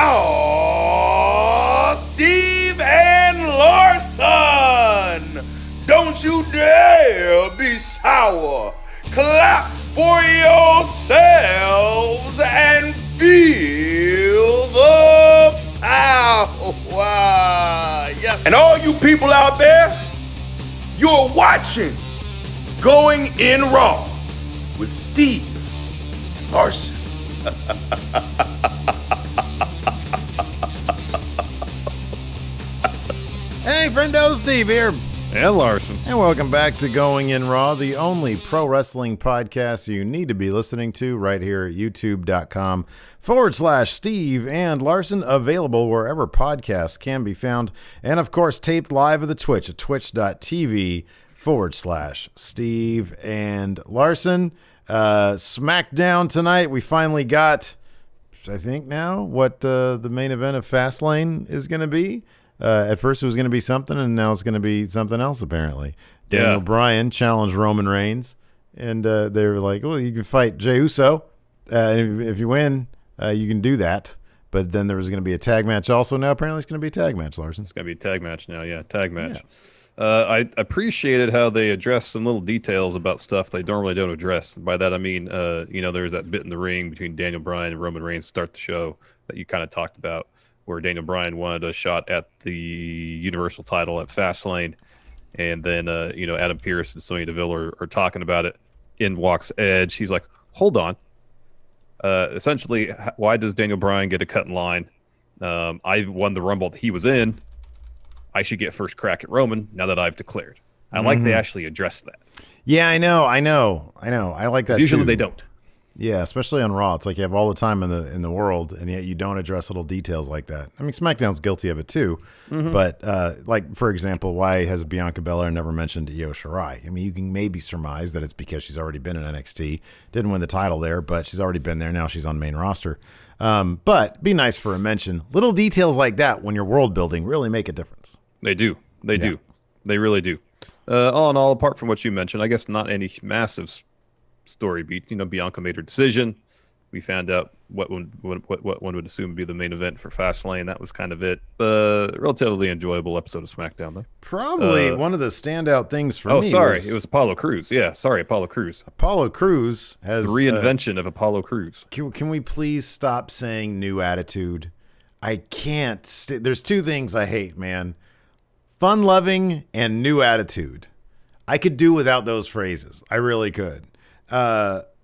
Oh, Steve and Larson! Don't you dare be sour. Clap for yourselves and feel the power. Yes. And all you people out there, you're watching Going In Raw with Steve and Larson. Hey, friendo, Steve here. And Larson. And welcome back to Going In Raw, the only pro wrestling podcast you need to be listening to right here at youtube.com/Steve and Larson, available wherever podcasts can be found. And of course, taped live at the Twitch at twitch.tv/Steve and Larson. Smackdown tonight. We finally got, I think now, what the main event of Fastlane is going to be. At first it was going to be something, and now it's going to be something else, apparently. Daniel Bryan challenged Roman Reigns, and they were like, well, you can fight Jey Uso. And if you win, you can do that. But then there was going to be a tag match also. Now apparently it's going to be a tag match, Larson. It's going to be a tag match now, yeah, tag match. Yeah. I appreciated how they addressed some little details about stuff they normally don't address. By that I mean, there's that bit in the ring between Daniel Bryan and Roman Reigns to start the show that you kind of talked about, where Daniel Bryan wanted a shot at the Universal title at Fastlane, and then Adam Pearce and Sonya Deville are talking about it. In walks Edge. He's like, hold on. Essentially, why does Daniel Bryan get a cut in line? I won the Rumble that he was in. I should get first crack at Roman now that I've declared. I like they actually addressed that. Yeah, I know. I like that usually too. They don't. Yeah, especially on Raw. It's like you have all the time in the world, and yet you don't address little details like that. I mean, SmackDown's guilty of it too. Mm-hmm. But like, for example, why has Bianca Belair never mentioned Io Shirai? I mean, you can maybe surmise that it's because she's already been in NXT, didn't win the title there, but she's already been there. Now she's on main roster. But be nice for a mention. Little details like that when you're world building really make a difference. They do. They do. They really do. All in all, apart from what you mentioned, I guess not any massive story beat. Bianca made her decision. We found out what one would assume would be the main event for Fastlane. That was kind of it. Relatively enjoyable episode of SmackDown, though. Probably one of the standout things for me. Oh, sorry. It was Apollo Crews. Yeah, sorry, Apollo Crews. Apollo Crews has... The reinvention of Apollo Crews. Can we please stop saying new attitude? I can't... There's two things I hate, man. Fun-loving and new attitude. I could do without those phrases. I really could.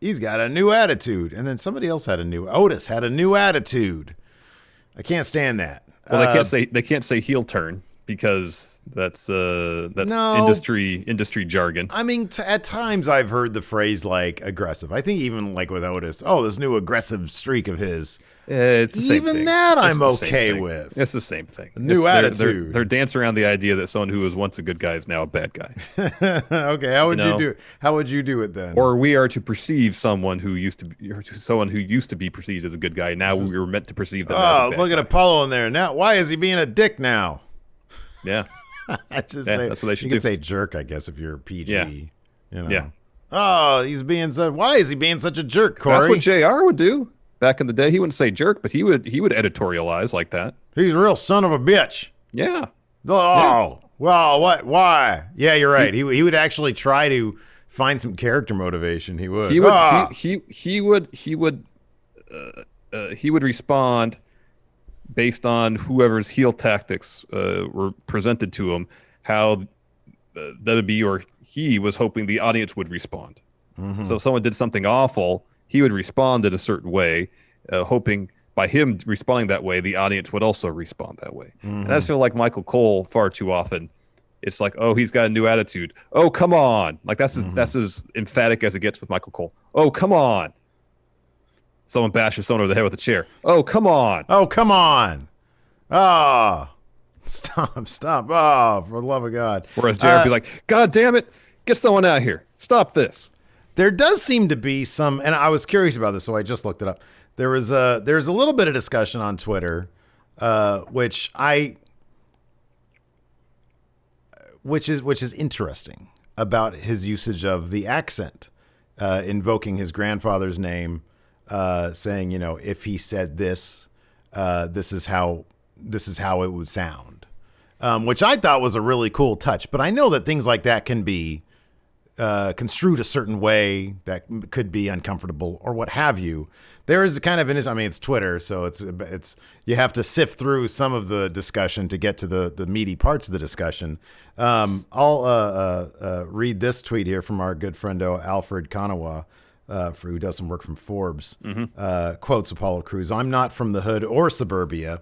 He's got a new attitude. And then somebody else had Otis had a new attitude. I can't stand that. Well, they can't say heel turn because that's industry jargon. I mean, at times I've heard the phrase like aggressive. I think even like with Otis, this new aggressive streak of his. It's the same even thing. That I'm okay with. It's the same thing. New attitude. They're dancing around the idea that someone who was once a good guy is now a bad guy. Okay, how would you do it? How would you do it then? Or we are to perceive someone who used to be perceived as a good guy. Now we were meant to perceive them as a bad look guy. at Apollo in there. Now, why is he being a dick now? Yeah. That's what they should do. You can say jerk, I guess, if you're PG. Yeah. Yeah. Oh, why is he being such a jerk, Corey? That's what JR would do. Back in the day, he wouldn't say jerk, but he would editorialize like that. He's a real son of a bitch. Yeah. Oh, well, what? Why? Yeah, you're right. He would actually try to find some character motivation. He would. He would respond based on whoever's heel tactics were presented to him. How that'd be, or he was hoping the audience would respond. Mm-hmm. So if someone did something awful, he would respond in a certain way, hoping by him responding that way, the audience would also respond that way. Mm-hmm. And I feel like Michael Cole far too often. It's like, oh, he's got a new attitude. Oh, come on. Like that's as emphatic as it gets with Michael Cole. Oh, come on. Someone bashes someone over the head with a chair. Oh, come on. Oh, come on. Ah. Stop. Oh, for the love of God. Whereas JR would be like, God damn it. Get someone out here. Stop this. There does seem to be some, and I was curious about this, so I just looked it up. There's a little bit of discussion on Twitter, which is interesting, about his usage of the accent, invoking his grandfather's name, saying, if he said this, this is how it would sound, which I thought was a really cool touch. But I know that things like that can be construed a certain way that could be uncomfortable or what have you. There is a kind of it's Twitter, so it's you have to sift through some of the discussion to get to the meaty parts of the discussion. I'll read this tweet here from our good friendo Alfred Kanawa, who does some work from Forbes. Quotes Apollo Crews: "I'm not from the hood or suburbia,"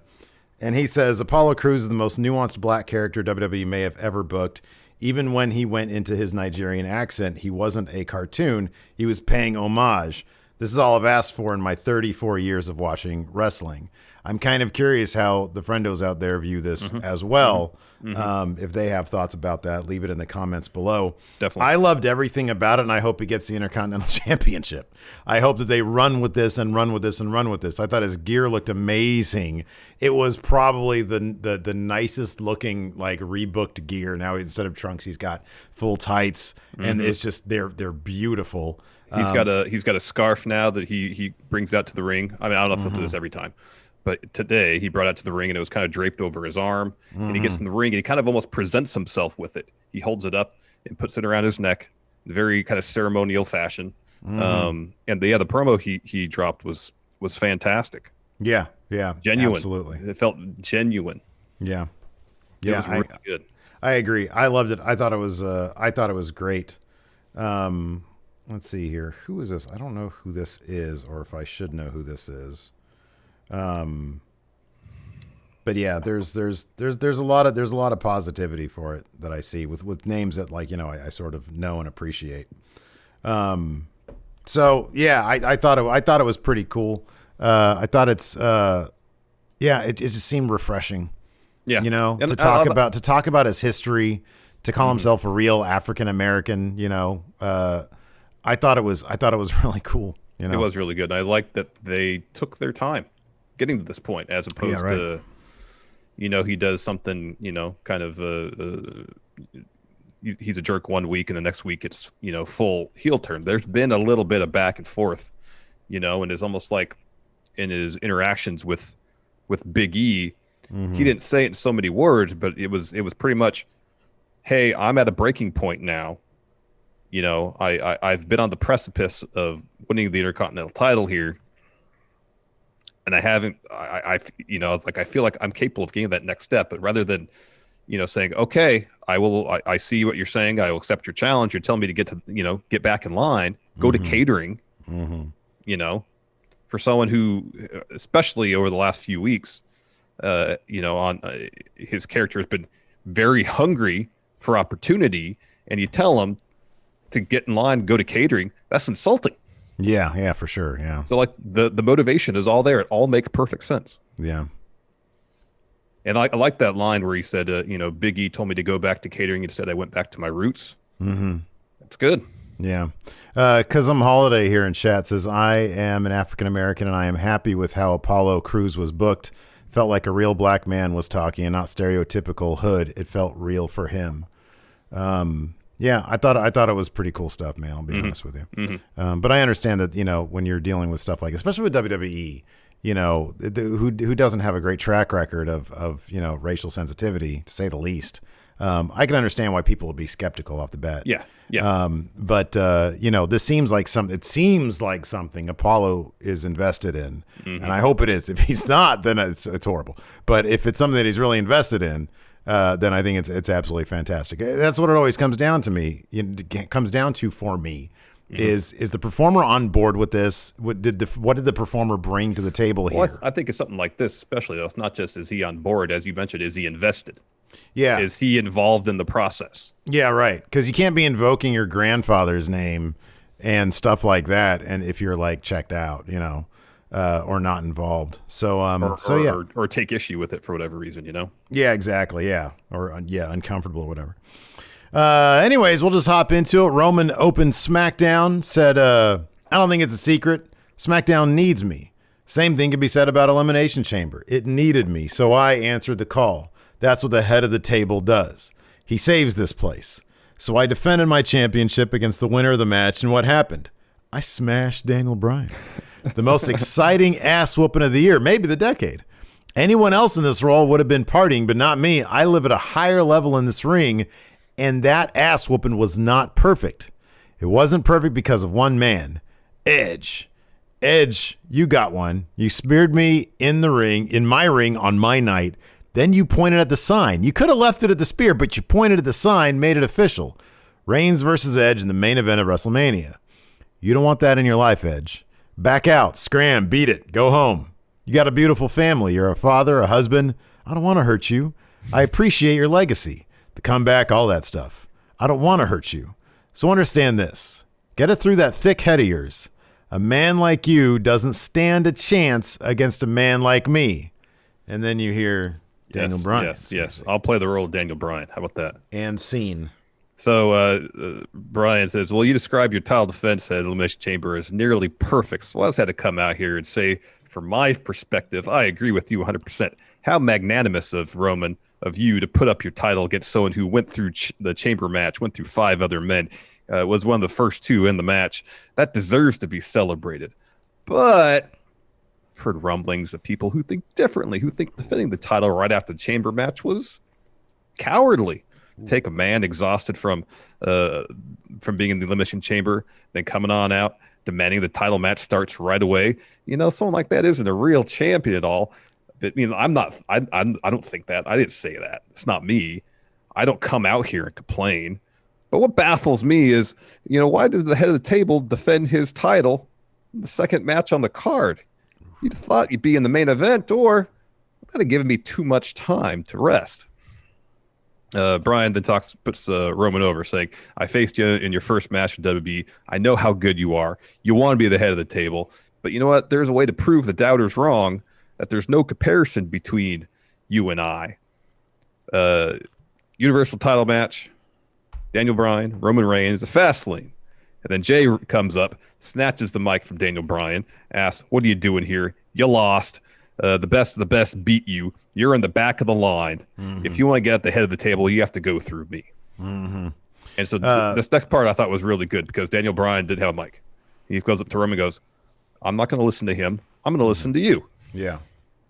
and he says Apollo Crews is the most nuanced black character WWE may have ever booked. Even when he went into his Nigerian accent, he wasn't a cartoon. He was paying homage. This is all I've asked for in my 34 years of watching wrestling. I'm kind of curious how the friendos out there view this as well. If they have thoughts about that, leave it in the comments below. Definitely. I loved everything about it, and I hope he gets the Intercontinental Championship. I hope that they run with this and run with this and run with this. I thought his gear looked amazing. It was probably the nicest looking like rebooked gear. Now instead of trunks, he's got full tights, and it's just they're beautiful. He's got a scarf now that he brings out to the ring. I mean, I don't know if he'll do this every time, but today he brought it to the ring and it was kind of draped over his arm. And he gets in the ring and he kind of almost presents himself with it. He holds it up and puts it around his neck in very kind of ceremonial fashion. And the promo he dropped was fantastic. Yeah, Genuine. absolutely. It felt genuine. Yeah, It was really good. I agree. I loved it. I thought it was great. Let's see here. Who is this? I don't know who this is, or if I should know who this is. But yeah, there's a lot of positivity for it that I see with names that I sort of know and appreciate. So yeah, I thought it was pretty cool. I thought it just seemed refreshing. Yeah, to talk about his history, to call himself a real African American. I thought it was really cool. It was really good. And I like that they took their time getting to this point, as opposed to, he does something, kind of, he's a jerk one week and the next week it's, full heel turn. There's been a little bit of back and forth, and it's almost like in his interactions with Big E, he didn't say it in so many words, but it was pretty much, hey, I'm at a breaking point now. I've been on the precipice of winning the Intercontinental title here, and I haven't. It's like I feel like I'm capable of getting that next step. But rather than, saying, okay, I will. I see what you're saying. I will accept your challenge. You're telling me to get back in line. Go to catering. For someone who, especially over the last few weeks, his character has been very hungry for opportunity, and you tell him to get in line, go to catering, that's insulting. Yeah, for sure. Yeah. So the motivation is all there. It all makes perfect sense. Yeah. And I like that line where he said, Big E told me to go back to catering. Instead, I went back to my roots. That's good. Yeah. Cusum Holiday here in chat says, I am an African American and I am happy with how Apollo Crews was booked. Felt like a real black man was talking and not stereotypical hood. It felt real for him. Yeah, I thought it was pretty cool stuff, man. I'll be honest with you. But I understand that, when you're dealing with stuff like, especially with WWE, who doesn't have a great track record of racial sensitivity, to say the least. I can understand why people would be skeptical off the bat. Yeah. But this seems like something Apollo is invested in, and I hope it is. If he's not, then it's horrible. But if it's something that he's really invested in, then I think it's absolutely fantastic. That's what it always comes down to me. It comes down to for me is the performer on board with this? What did the performer bring to the table here? Well, I think it's something like this, especially though. It's not just is he on board, as you mentioned. Is he invested? Yeah. Is he involved in the process? Yeah, right. Because you can't be invoking your grandfather's name and stuff like that, and if you're like checked out, or not involved. So, or take issue with it for whatever reason, Yeah, exactly. Yeah, or uncomfortable or whatever. Anyways, we'll just hop into it. Roman opened SmackDown, said, "I don't think it's a secret. SmackDown needs me. Same thing can be said about Elimination Chamber. It needed me, so I answered the call. That's what the head of the table does. He saves this place. So I defended my championship against the winner of the match, and what happened? I smashed Daniel Bryan. The most exciting ass whooping of the year, maybe the decade. Anyone else in this role would have been partying, but not me. I live at a higher level in this ring, and that ass whooping was not perfect. It wasn't perfect because of one man, Edge. Edge, you got one. You speared me in the ring, in my ring on my night. Then you pointed at the sign. You could have left it at the spear, but you pointed at the sign, made it official. Reigns versus Edge in the main event of WrestleMania. You don't want that in your life, Edge. Back out, scram, beat it, go home. You got a beautiful family. You're a father, a husband. I don't want to hurt you. I appreciate your legacy, the comeback, all that stuff. I don't want to hurt you. So understand this. Get it through that thick head of yours. A man like you doesn't stand a chance against a man like me. And then you hear Daniel Bryan. Yes. I'll play the role of Daniel Bryan. How about that? And scene. So Bryan says, well, you described your title defense at Elimination Chamber as nearly perfect. So I just had to come out here and say, from my perspective, I agree with you 100%. How magnanimous of Roman, of you, to put up your title against someone who went through the chamber match, went through 5 other men, was one of the first 2 in the match. That deserves to be celebrated. But I've heard rumblings of people who think differently, who think defending the title right after the chamber match was cowardly. Take a man exhausted from being in the Elimination Chamber, then coming on out, demanding the title match starts right away. You know, someone like that isn't a real champion at all. But you know, I don't think that. I didn't say that. It's not me. I don't come out here and complain. But what baffles me is, you know, why did the head of the table defend his title in the second match on the card? You'd thought you'd be in the main event, or that had given me too much time to rest. Bryan then puts Roman over, saying, I faced you in your first match with WWE. I know how good you are. You want to be the head of the table. But you know what? There's a way to prove the doubters wrong, that there's no comparison between you and I. Universal title match, Daniel Bryan, Roman Reigns, a Fastlane. And then Jay comes up, snatches the mic from Daniel Bryan, asks, what are you doing here? You lost. The best of the best beat you. You're in the back of the line. Mm-hmm. If you want to get at the head of the table, you have to go through me. Mm-hmm. And so this next part I thought was really good because Daniel Bryan did have a mic. He goes up to Roman and goes, I'm not going to listen to him. I'm going to listen to you. Yeah.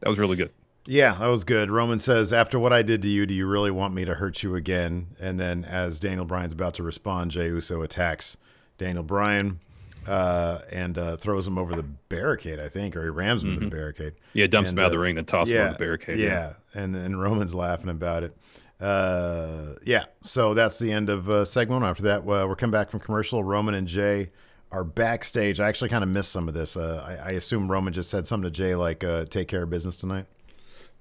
That was really good. Yeah, that was good. Roman says, after what I did to you, do you really want me to hurt you again? And then as Daniel Bryan's about to respond, Jey Uso attacks Daniel Bryan. And throws him over the barricade, I think, or he rams him into the barricade. Yeah, dumps him out of the ring, then tosses him on the barricade. Yeah, and then Roman's laughing about it. Yeah, so that's the end of segment 1. After that, we're coming back from commercial. Roman and Jay are backstage. I actually kind of missed some of this. I assume Roman just said something to Jay like, take care of business tonight.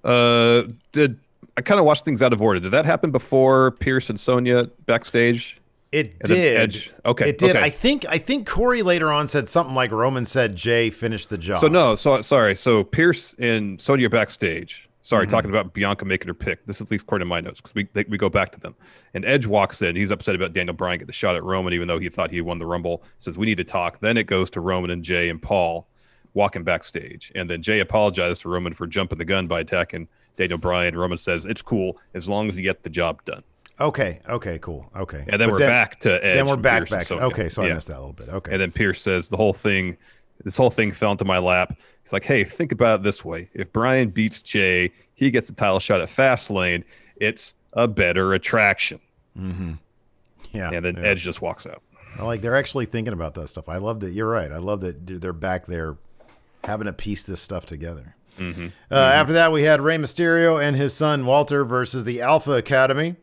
I kind of watched things out of order. Did that happen before Pierce and Sonya backstage? It did. Edge. Okay. It did. Okay. I think Corey later on said something like Roman said Jay finished the job. Sorry. So Pierce and Sonya backstage. Sorry, talking about Bianca making her pick. This is at least according to my notes because we go back to them. And Edge walks in. He's upset about Daniel Bryan getting the shot at Roman, even though he thought he won the Rumble. Says we need to talk. Then it goes to Roman and Jay and Paul walking backstage. And then Jay apologizes to Roman for jumping the gun by attacking Daniel Bryan. Roman says it's cool as long as you get the job done. Okay, cool. Okay. And then we're back to Edge. Then we're back. Okay, so I missed that a little bit. Okay. And then Pierce says this whole thing fell into my lap. He's like, hey, think about it this way. If Bryan beats Jay, he gets a title shot at Fastlane. It's a better attraction. Mm-hmm. Yeah. And then Edge just walks out. They're actually thinking about that stuff. I love that. You're right. I love that they're back there having to piece this stuff together. Mm-hmm. After that, we had Rey Mysterio and his son Walter versus the Alpha Academy.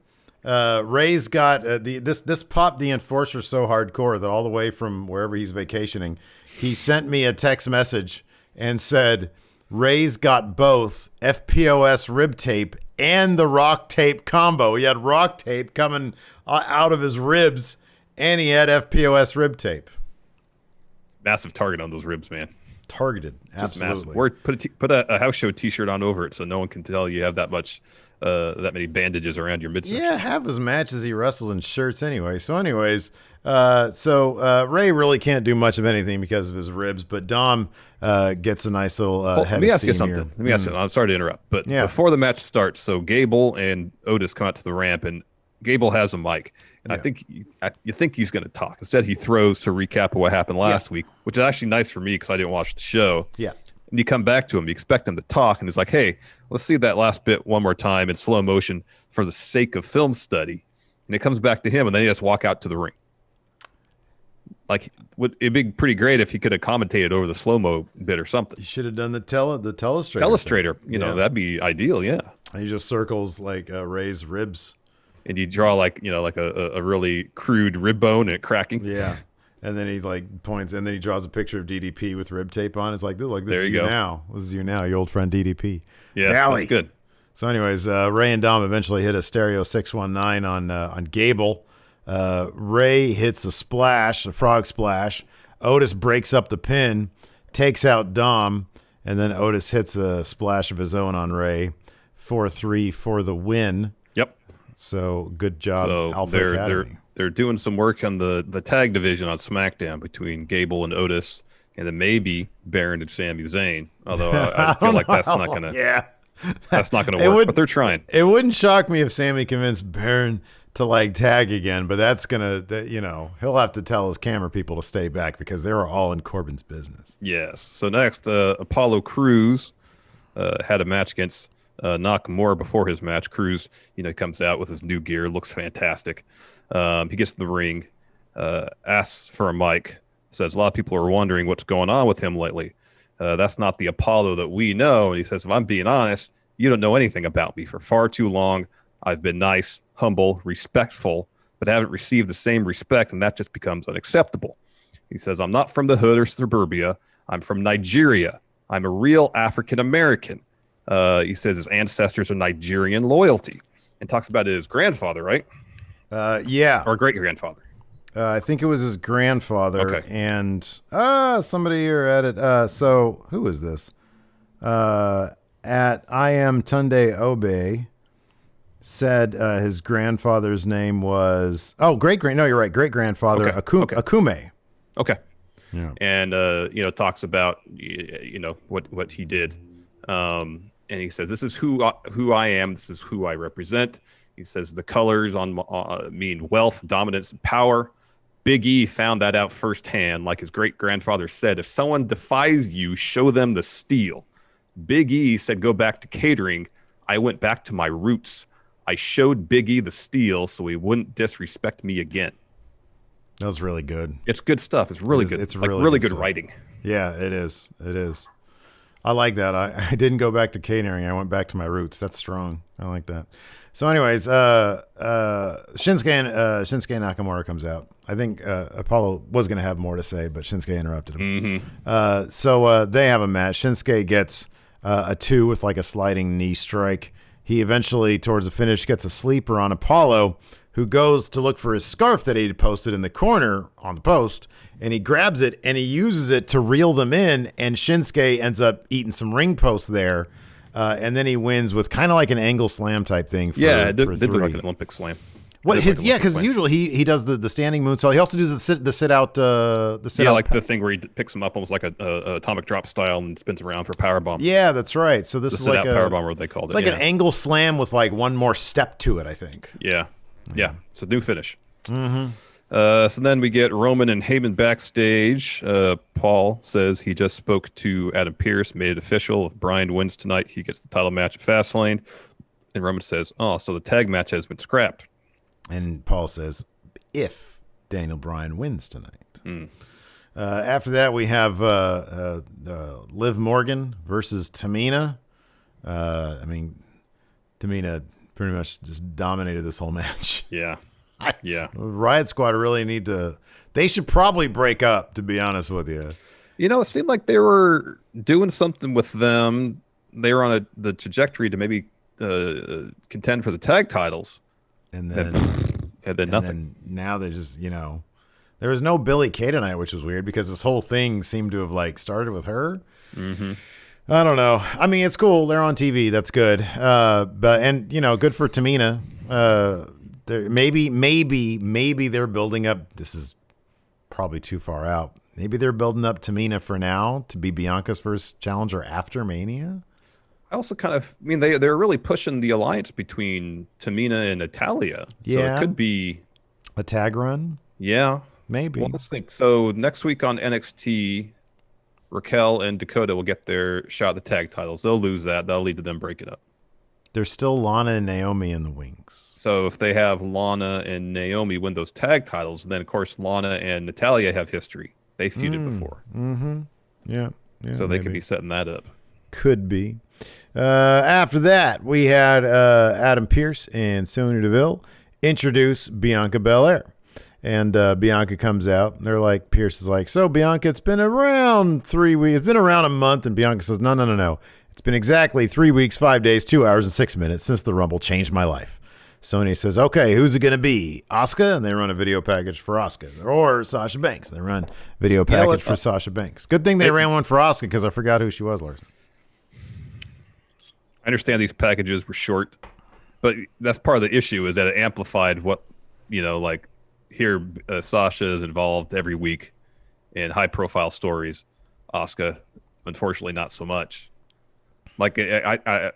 Ray's got this popped the Enforcer so hardcore that all the way from wherever he's vacationing, he sent me a text message and said, Ray's got both FPOS rib tape and the Rock tape combo. He had Rock tape coming out of his ribs, and he had FPOS rib tape. Massive target on those ribs, man. Targeted, absolutely. Put a house show T-shirt on over it so no one can tell you have that many bandages around your midsection. Yeah, half as match as he wrestles in shirts anyway. So anyways, Ray really can't do much of anything because of his ribs, but Dom gets a nice little head of steam. Let me ask you something. I'm sorry to interrupt, but before the match starts, so Gable and Otis come out to the ramp, and Gable has a mic. And I think you think he's going to talk. Instead, he throws to recap of what happened last week, which is actually nice for me because I didn't watch the show. Yeah. And you come back to him, you expect him to talk, and he's like, hey, let's see that last bit one more time in slow motion for the sake of film study. And it comes back to him, and then he just walk out to the ring. Like, it'd be pretty great if he could have commentated over the slow-mo bit or something. You should have done the telestrator. Telestrator, you know, that'd be ideal, yeah. And he just circles like Ray's ribs. And you draw like a really crude rib bone and it cracking. Yeah. And then he like points, and then he draws a picture of DDP with rib tape on. It's like, this there is you go. now. This is you now, your old friend DDP. Yeah, Dally. that's good. So anyways, Ray and Dom eventually hit a stereo 619 on Gable. Ray hits a splash, a frog splash. Otis breaks up the pin, takes out Dom, and then Otis hits a splash of his own on Ray. 4-3 for the win. Yep. So good job, So Alpha Academy. they're doing some work on the tag division on SmackDown between Gable and Otis, and then maybe Baron and Sami Zayn. Although I feel like that's not gonna that's not gonna work. But they're trying. It wouldn't shock me if Sami convinced Baron to like tag again, but that's gonna he'll have to tell his camera people to stay back because they were all in Corbin's business. Yes. So next, Apollo Crews had a match against Nakamura before his match. Crews, comes out with his new gear, looks fantastic. He gets in the ring, asks for a mic, says a lot of people are wondering what's going on with him lately. That's not the Apollo that we know. And he says, if I'm being honest, you don't know anything about me. For far too long, I've been nice, humble, respectful, but haven't received the same respect, and that just becomes unacceptable. He says, I'm not from the hood or suburbia. I'm from Nigeria. I'm a real African American. He says his ancestors are Nigerian loyalty, and talks about his grandfather, right? Yeah. Or great-grandfather. I think it was his grandfather. Okay. And somebody here at it. So who is this? At I am Tunde Obe said his grandfather's name was no, you're right, great-grandfather Akume. Okay. Yeah. And talks about what he did. And he says, this is who I am. This is who I represent. He says the colors mean wealth, dominance, and power. Big E found that out firsthand. Like his great-grandfather said, if someone defies you, show them the steel. Big E said, go back to catering. I went back to my roots. I showed Big E the steel so he wouldn't disrespect me again. That was really good. It's good stuff. It's really good. It's really good stuff. writing. Yeah, it is. It is. I like that. I didn't go back to catering. I went back to my roots. That's strong. I like that. So anyways, Shinsuke Nakamura comes out. I think Apollo was going to have more to say, but Shinsuke interrupted him. Mm-hmm. So they have a match. Shinsuke gets a 2 with like a sliding knee strike. He eventually, towards the finish, gets a sleeper on Apollo, who goes to look for his scarf that he had posted in the corner on the post, and he grabs it and he uses it to reel them in, and Shinsuke ends up eating some ring posts there, and then he wins with kind of like an angle slam type thing. It did 3. look like an Olympic slam. What because usually he does the standing moonsault. He also does the sit out. Like the thing where he picks him up almost like a atomic drop style and spins around for power bomb. Yeah, that's right. So this is like a power bomb, what they called it. It's like an angle slam with like one more step to it, I think. Yeah. It's a new finish. Mm-hmm. So then we get Roman and Heyman backstage. Paul says he just spoke to Adam Pearce, made it official. If Bryan wins tonight, he gets the title match at Fastlane. And Roman says, so the tag match has been scrapped. And Paul says, if Daniel Bryan wins tonight. After that, we have Liv Morgan versus Tamina. Tamina pretty much just dominated this whole match. Yeah. Riot Squad really need to. They should probably break up, to be honest with you. It seemed like they were doing something with them. They were on the trajectory to maybe contend for the tag titles. And then nothing. Then now they're just, there was no Billie Kay tonight, which was weird because this whole thing seemed to have like started with her. Mm-hmm. I don't know. I mean, it's cool. They're on TV. That's good. Good for Tamina. Maybe they're building up. This is probably too far out. Maybe they're building up Tamina for now to be Bianca's first challenger after Mania. I also they're really pushing the alliance between Tamina and Natalya. Yeah. So it could be a tag run. Yeah. Maybe. Well, let's think. So next week on NXT, Raquel and Dakota will get their shot at the tag titles. They'll lose that. That'll lead to them breaking up. There's still Lana and Naomi in the wings. So if they have Lana and Naomi win those tag titles, then of course Lana and Natalya have history. They feuded before. Mm-hmm. Yeah. So they could be setting that up. Could be. After that, we had Adam Pearce and Sonya Deville introduce Bianca Belair. And Bianca comes out. And they're like, Pearce is like, so Bianca, it's been around 3 weeks. It's been around a month. And Bianca says, no. It's been exactly 3 weeks, 5 days, 2 hours, and 6 minutes since the Rumble changed my life. Sonya says, okay, who's it going to be? Asuka? And they run a video package for Asuka. Or Sasha Banks. They run video package for Sasha Banks. Good thing they ran one for Asuka because I forgot who she was, Larson. I understand these packages were short, but that's part of the issue is that it amplified what, like here Sasha is involved every week in high-profile stories. Asuka, unfortunately, not so much. Like, I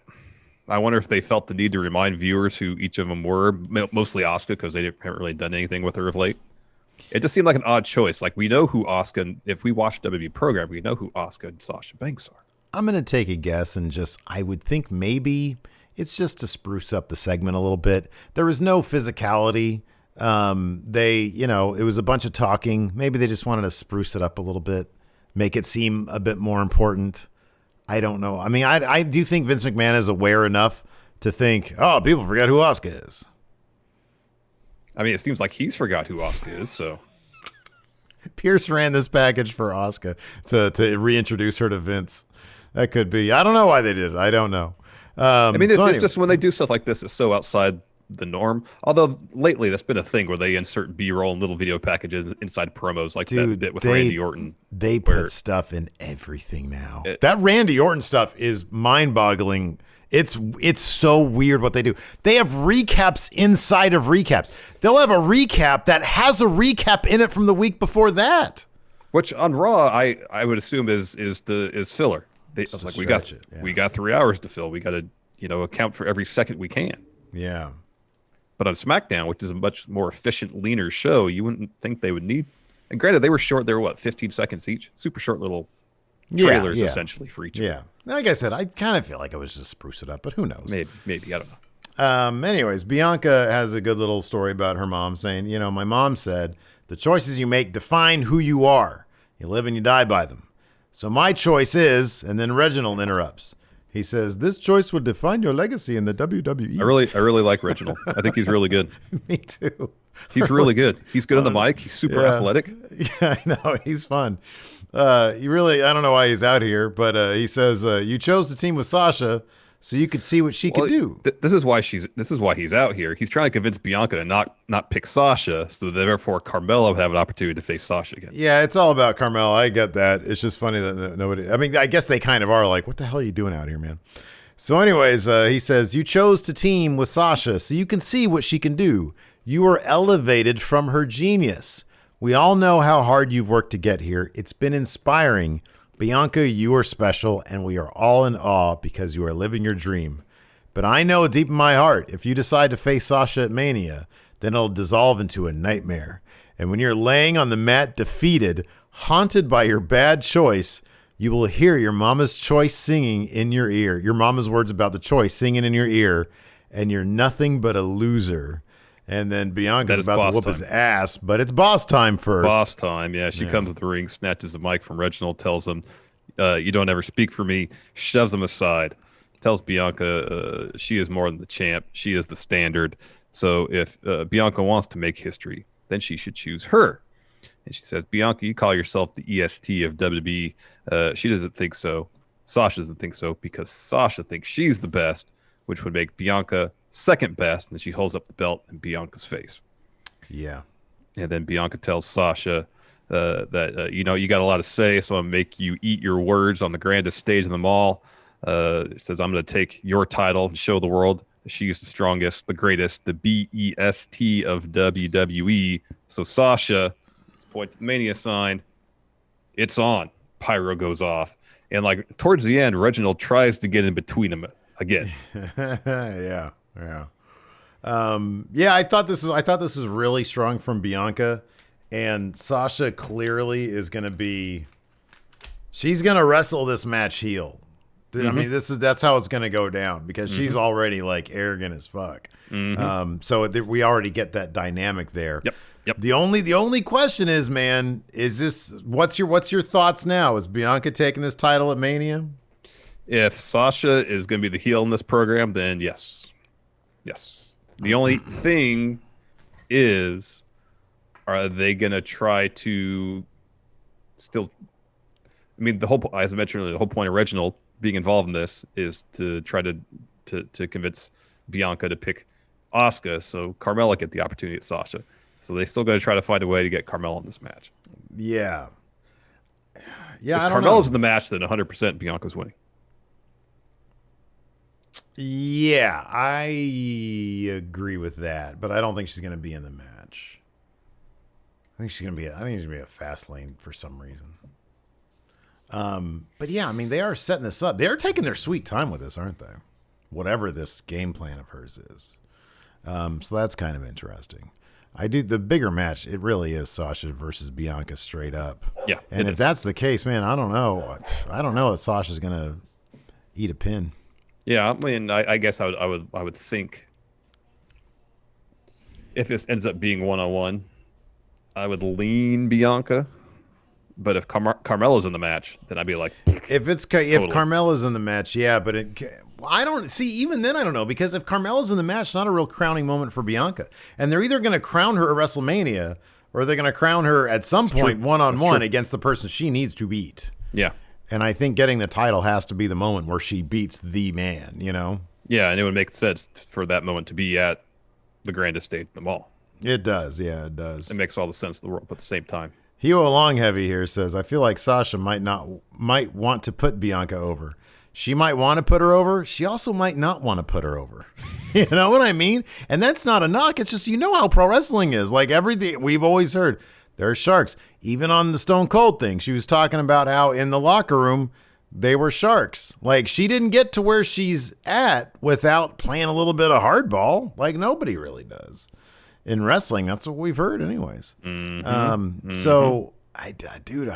wonder if they felt the need to remind viewers who each of them were, mostly Asuka, because they haven't really done anything with her of late. It just seemed like an odd choice. Like, we know who Asuka, if we watch WWE program, we know who Asuka and Sasha Banks are. I'm going to take a guess and I would think maybe it's just to spruce up the segment a little bit. There was no physicality. It was a bunch of talking. Maybe they just wanted to spruce it up a little bit, make it seem a bit more important. I don't know. I mean, I do think Vince McMahon is aware enough to think, oh, people forget who Asuka is. I mean, it seems like he's forgot who Asuka is, so. Pierce ran this package for Asuka to reintroduce her to Vince. That could be. I don't know why they did it. I don't know. It's just when they do stuff like this, it's so outside the norm. Although lately that's been a thing where they insert B-roll and little video packages inside promos, like that bit with Randy Orton. They put stuff in everything now. That Randy Orton stuff is mind-boggling. It's so weird what they do. They have recaps inside of recaps. They'll have a recap that has a recap in it from the week before that. Which on Raw, I would assume is filler. We got 3 hours to fill. We got to account for every second we can. Yeah. But on SmackDown, which is a much more efficient, leaner show, you wouldn't think they would need. And granted, they were short. They were 15 seconds each. Super short little trailers essentially for each. Yeah. Like I said, I kind of feel like it was just spruce it up, but who knows? Maybe I don't know. Anyways, Bianca has a good little story about her mom saying, my mom said, the choices you make define who you are. You live and you die by them. So my choice is, and then Reginald interrupts. He says, this choice will define your legacy in the WWE. I really like Reginald. I think he's really good. Me too. He's really good. He's good on the mic. He's super athletic. Yeah, I know. He's fun. I don't know why he's out here, but he says, you chose to team with Sasha so you could see what she could do. This is why he's out here. He's trying to convince Bianca to not pick Sasha, so that therefore Carmella would have an opportunity to face Sasha again. Yeah, it's all about Carmella. I get that. It's just funny that nobody. I mean, I guess they kind of are like, what the hell are you doing out here, man? So, anyways, he says you chose to team with Sasha so you can see what she can do. You were elevated from her genius. We all know how hard you've worked to get here. It's been inspiring. Bianca, you are special, and we are all in awe because you are living your dream. But I know deep in my heart, if you decide to face Sasha at Mania, then it'll dissolve into a nightmare. And when you're laying on the mat defeated, haunted by your bad choice, you will hear your mama's choice singing in your ear. Your mama's words about the choice singing in your ear, and you're nothing but a loser. And then Bianca's about to whoop his ass, but it's boss time first. Boss time, yeah. She comes with the ring, snatches the mic from Reginald, tells him, you don't ever speak for me, shoves him aside, tells Bianca she is more than the champ. She is the standard. So if Bianca wants to make history, then she should choose her. And she says, Bianca, you call yourself the EST of WWE. She doesn't think so. Sasha doesn't think so because Sasha thinks she's the best, which would make Bianca second best, and then she holds up the belt in Bianca's face. Yeah. And then Bianca tells Sasha that, you got a lot to say, so I'm going to make you eat your words on the grandest stage in the mall. It says, I'm going to take your title and show the world that she's the strongest, the greatest, the BEST of WWE. So Sasha, point to the Mania sign, it's on. Pyro goes off. And towards the end, Reginald tries to get in between them again. Yeah. I thought this was really strong from Bianca, and Sasha clearly is going to be She's gonna wrestle this match heel. Dude, I mean, that's how it's gonna go down because she's already like arrogant as fuck. So we already get that dynamic there. Yep. The only question is, man, is this what's your thoughts now? Is Bianca taking this title at Mania? If Sasha is going to be the heel in this program, then yes. The only thing is, are they going to try to still? I mean, as I mentioned earlier, the whole point of Reginald being involved in this is to try to convince Bianca to pick Asuka, so Carmella get the opportunity at Sasha. So they still got to try to find a way to get Carmella in this match. Yeah. If know. Carmella's in the match, then 100% Bianca's winning. Yeah, I agree with that, but I don't think she's going to be in the match. I think she's going to be a Fastlane for some reason. But yeah, I mean, they are setting this up. They're taking their sweet time with this, aren't they? Whatever this game plan of hers is. So that's kind of interesting. The bigger match, it really is Sasha versus Bianca straight up. Yeah. And if that's the case, man, I don't know. I don't know that Sasha's going to eat a pin. Yeah, I mean, I guess I would think if this ends up being 1-on-1, I would lean Bianca. But if Carmella's in the match, then I'd be like, if Carmella's in the match, yeah. But I don't see. Even then, I don't know, because if Carmella's in the match, it's not a real crowning moment for Bianca, and they're either going to crown her at WrestleMania or they're going to crown her at some point one-on-one against the person she needs to beat. Yeah. And I think getting the title has to be the moment where she beats the man. You know. Yeah, and it would make sense for that moment to be at the grandest stage of them all. It does. Yeah, it does. It makes all the sense in the world, but at the same time. Heo Long Heavy here says, I feel like Sasha might want to put Bianca over. She might want to put her over. She also might not want to put her over. You know what I mean? And that's not a knock. It's just, you know how pro wrestling is. Like everything we've always heard, there are sharks. Even on the Stone Cold thing, she was talking about how in the locker room, they were sharks. Like she didn't get to where she's at without playing a little bit of hardball. Like nobody really does. In wrestling, that's what we've heard anyways. So, I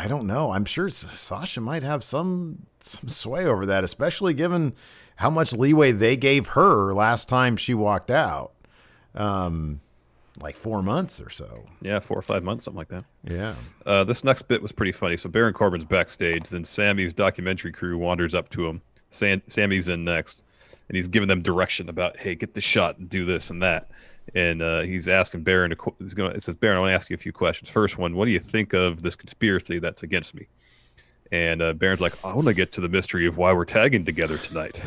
don't know. I'm sure Sasha might have some sway over that, especially given how much leeway they gave her last time she walked out. Like 4 months or so. Yeah, 4 or 5 months, something like that. Yeah. This next bit was pretty funny. So Baron Corbin's backstage. Then Sammy's documentary crew wanders up to him. Sammy's in next. And he's giving them direction about, hey, get the shot and do this and that. And he's asking Baron, it says, Baron, I want to ask you a few questions. First one, what do you think of this conspiracy that's against me? And Baron's like, I want to get to the mystery of why we're tagging together tonight.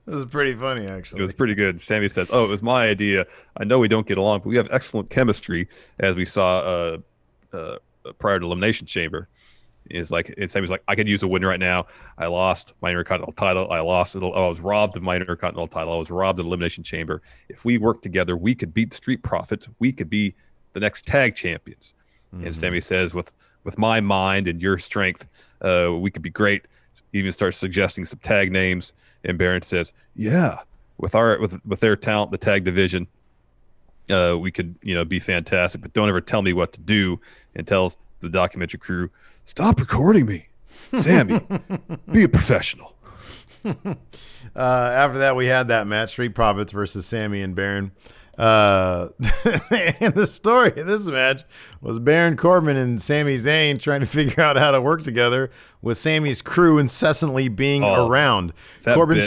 This is pretty funny, actually. It was pretty good. Sammy says, oh, it was my idea. I know we don't get along, but we have excellent chemistry, as we saw prior to Elimination Chamber. Sammy's like, I could use a win right now. I lost my Intercontinental title. I was robbed of my Intercontinental title. I was robbed of the Elimination Chamber. If we work together, we could beat Street Profits. We could be the next tag champions. And Sammy says, with my mind and your strength, we could be great. Even starts suggesting some tag names. And Baron says, yeah, with their talent, the tag division, we could be fantastic. But don't ever tell me what to do. And tells the documentary crew, stop recording me. Sammy, be a professional. After that, we had that match, Street Profits versus Sammy and Baron. And the story in this match was Baron Corbin and Sami Zayn trying to figure out how to work together with Sammy's crew incessantly being around. Corbin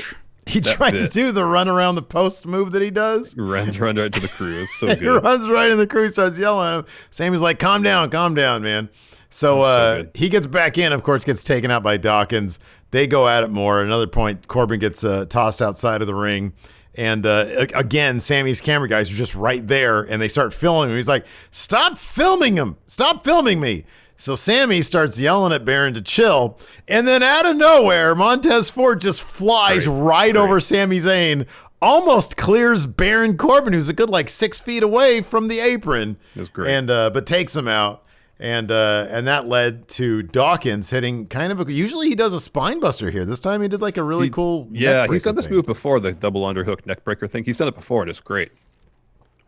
tried to do the run around the post move that he does. Runs right to the crew. It's so He good. runs right in the crew, starts yelling at him. Sammy's like, calm down, man. So he gets back in, of course, gets taken out by Dawkins. They go at it more. At another point, Corbin gets tossed outside of the ring. And again, Sammy's camera guys are just right there, and they start filming him. He's like, stop filming him. Stop filming me. So Sammy starts yelling at Baron to chill. And then out of nowhere, Montez Ford just flies right over Sami Zayn, almost clears Baron Corbin, who's a good 6 feet away from the apron. It was great. And but takes him out. And that led to Dawkins hitting usually he does a spine buster here. This time he did a really cool neck he's done this thing. move before, the double underhook neck breaker thing. He's done it before, and it's great.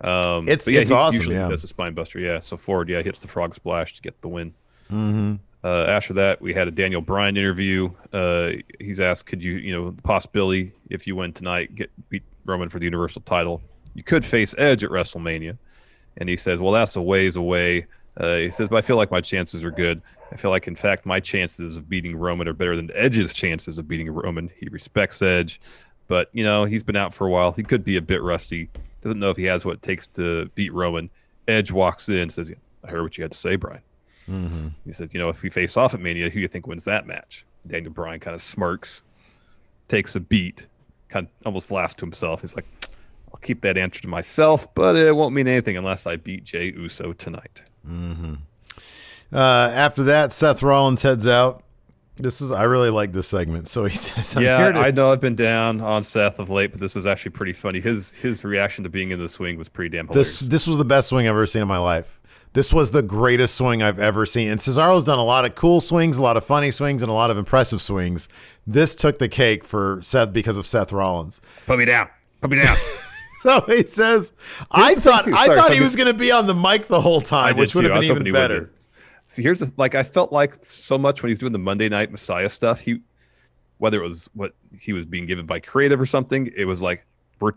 It's he awesome. Usually does a spine buster, yeah. So Ford, hits the frog splash to get the win. After that, we had a Daniel Bryan interview. He's asked, could you, the possibility if you win tonight, beat Roman for the Universal title, you could face Edge at WrestleMania. And he says, well, that's a ways away. He says, but I feel like my chances are good. I feel like, in fact, my chances of beating Roman are better than Edge's chances of beating Roman. He respects Edge, but, he's been out for a while. He could be a bit rusty. Doesn't know if he has what it takes to beat Roman. Edge walks in and says, I heard what you had to say, Bryan. Mm-hmm. He says, if we face off at Mania, who do you think wins that match? Daniel Bryan kind of smirks, takes a beat, kind of almost laughs to himself. He's like, I'll keep that answer to myself, but it won't mean anything unless I beat Jey Uso tonight. Mm-hmm. After that, Seth Rollins heads out. I really like this segment. So he says, I know I've been down on Seth of late, but this was actually pretty funny. His reaction to being in the swing was pretty damn hilarious. This was the best swing I've ever seen in my life. This was the greatest swing I've ever seen. And Cesaro's done a lot of cool swings, a lot of funny swings, and a lot of impressive swings. This took the cake for Seth because of Seth Rollins. Put me down. Put me down. So he says, I thought he was going to be on the mic the whole time, which would have been even better. See, I felt like so much when he's doing the Monday Night Messiah stuff, whether it was what he was being given by creative or something, it was like, we're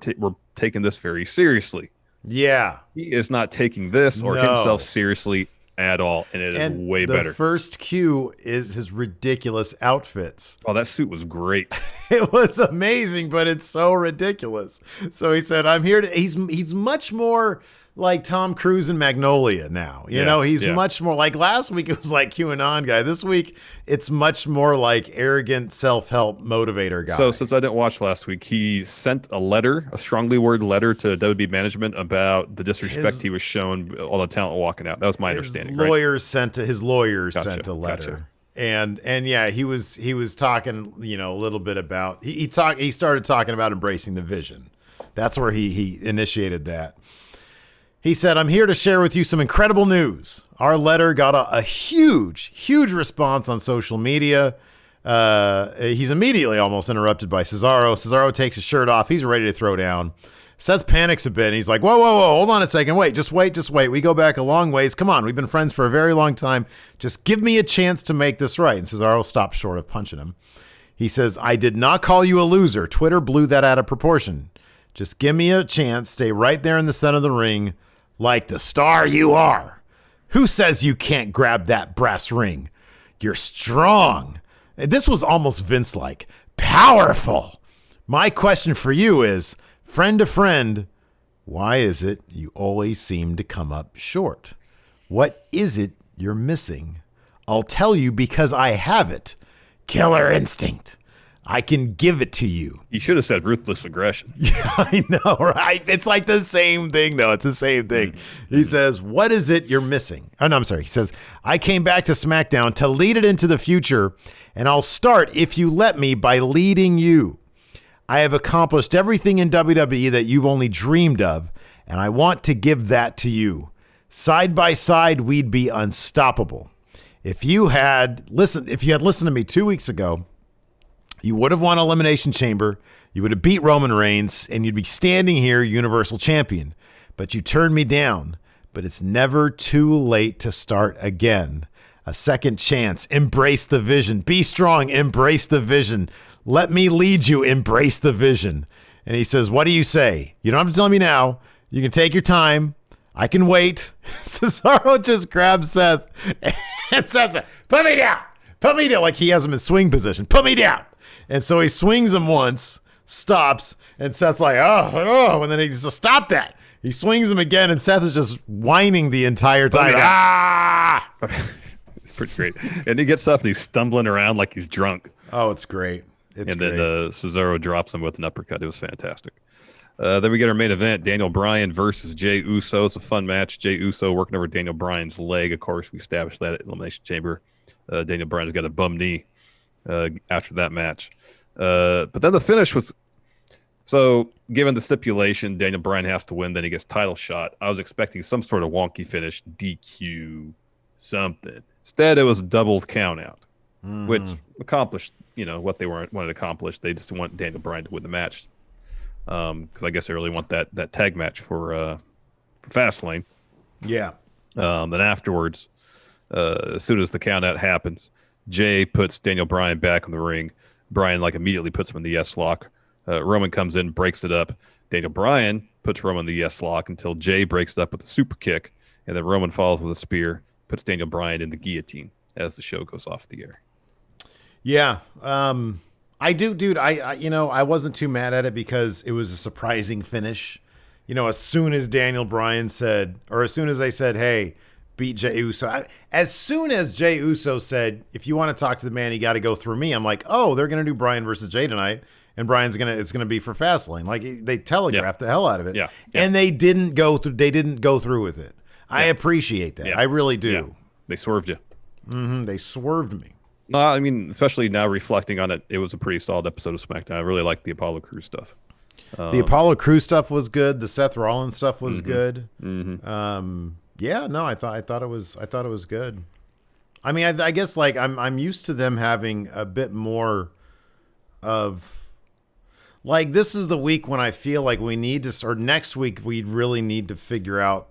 taking this very seriously. Yeah. He is not taking this or himself seriously at all, and it is way better. The first cue is his ridiculous outfits. Oh, that suit was great. It was amazing, but it's so ridiculous. So he said, I'm here to... He's much more like Tom Cruise in Magnolia now. He's much more like last week it was like QAnon guy. This week it's much more like arrogant self-help motivator guy. So since I didn't watch last week, he sent a strongly worded letter to WWE management about the disrespect he was shown, all the talent walking out. That was my understanding. His lawyers sent a letter. And yeah, he was talking, a little bit about he started talking about embracing the vision. That's where he initiated that. He said, I'm here to share with you some incredible news. Our letter got a huge, huge response on social media. He's immediately almost interrupted by Cesaro. Cesaro takes his shirt off. He's ready to throw down. Seth panics a bit. He's like, whoa, hold on a second. Wait. We go back a long ways. Come on. We've been friends for a very long time. Just give me a chance to make this right. And Cesaro stops short of punching him. He says, I did not call you a loser. Twitter blew that out of proportion. Just give me a chance. Stay right there in the center of the ring. Like the star you are. Who says you can't grab that brass ring? You're strong. This was almost Vince-like. Powerful. My question for you is, friend to friend, why is it you always seem to come up short? What is it you're missing? I'll tell you because I have it. Killer instinct. I can give it to you. You should have said ruthless aggression. Yeah, I know, right? It's like the same thing, though. It's the same thing. He says, what is it you're missing? Oh, no, I'm sorry. He says, I came back to SmackDown to lead it into the future, and I'll start, if you let me, by leading you. I have accomplished everything in WWE that you've only dreamed of, and I want to give that to you. Side by side, we'd be unstoppable. If you had listened to me 2 weeks ago, you would have won Elimination Chamber, you would have beat Roman Reigns, and you'd be standing here Universal Champion. But you turned me down. But it's never too late to start again. A second chance. Embrace the vision. Be strong. Embrace the vision. Let me lead you. Embrace the vision. And he says, what do you say? You don't have to tell me now. You can take your time. I can wait. Cesaro just grabs Seth and says, put me down. Put me down. Like he has him in swing position. Put me down. And so he swings him once, stops, and Seth's like, oh, and then he says, stop that. He swings him again, and Seth is just whining the entire time. It's pretty great. And he gets up, and he's stumbling around like he's drunk. Oh, it's great. Then Cesaro drops him with an uppercut. It was fantastic. Then we get our main event, Daniel Bryan versus Jey Uso. It's a fun match. Jey Uso working over Daniel Bryan's leg. Of course, we established that at Elimination Chamber. Daniel Bryan's got a bum knee after that match. But then the finish was... So, given the stipulation, Daniel Bryan has to win, then he gets title shot. I was expecting some sort of wonky finish, DQ, something. Instead, it was a double count out, which accomplished, what they wanted to accomplish. They just want Daniel Bryan to win the match. Because I guess they really want that tag match for Fastlane. Yeah. Then afterwards, As soon as the count out happens, Jay puts Daniel Bryan back in the ring. Bryan like immediately puts him in the yes lock. Roman comes in, breaks it up. Daniel Bryan puts Roman in the yes lock until Jay breaks it up with a super kick, and then Roman follows with a spear, puts Daniel Bryan in the guillotine as the show goes off the air. Yeah. I do, dude. I wasn't too mad at it because it was a surprising finish. As soon as Daniel Bryan said, or as soon as they said, hey, beat Jey Uso. As soon as Jey Uso said, if you want to talk to the man, you got to go through me. I'm like, oh, they're going to do Bryan versus Jey tonight. And it's going to be for Fastlane. Like they telegraphed the hell out of it. Yeah. And they didn't go through with it. I appreciate that. I really do. Yeah. They swerved you. They swerved me. No, I mean, especially now reflecting on it, it was a pretty solid episode of SmackDown. I really liked the Apollo Crews stuff. The Apollo Crews stuff was good. The Seth Rollins stuff was good. Yeah, no, I thought it was good. I mean, I guess like I'm used to them having a bit more of like this is the week when I feel like we need to, or next week we really need to figure out.